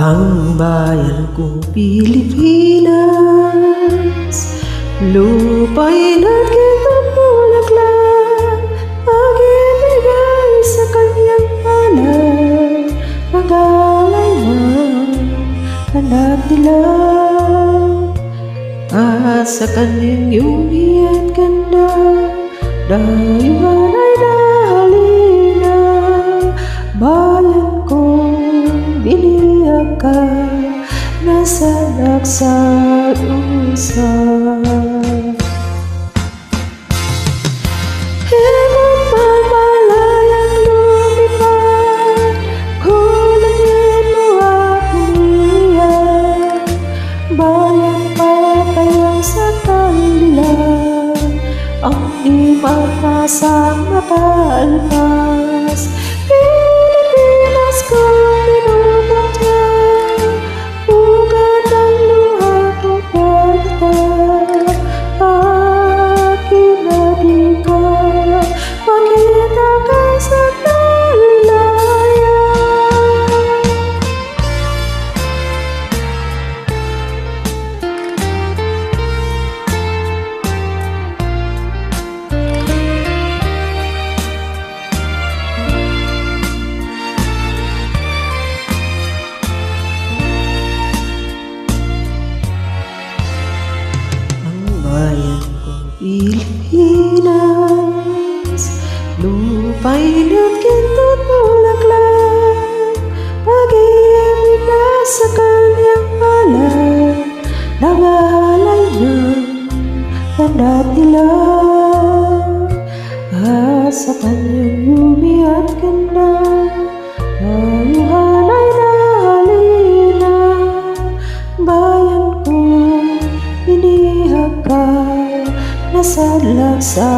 Ang bayan kong Pilipinas, lupa'y nagkitang bulaklak, pag-ibigay sa kanyang palad, mag-alay ng anak nila. At sa kanyang yumi at ganda, dayuhan ay nahalina. Bayan kong biniyak ka, nasa laksad usap. Himot man malayang lumipad, kulangin mo akong iyan. Bayan papayang sa kanilang, ang di mapasang mapalpas. Pilipinas kong minumutya, ugat ang luha kong pagkita. Akin na di ka, makita ka sa dalayan. Bayan kong Pilipinas, lupa'y nagkitang bulaklak, pag-ibig na sa kanyang palad, nag-aalay ng tanda nila. At sa kanyang yumi at ganda, dayuhan ay nahalina. Bayan kong binihag ka, nasa laksa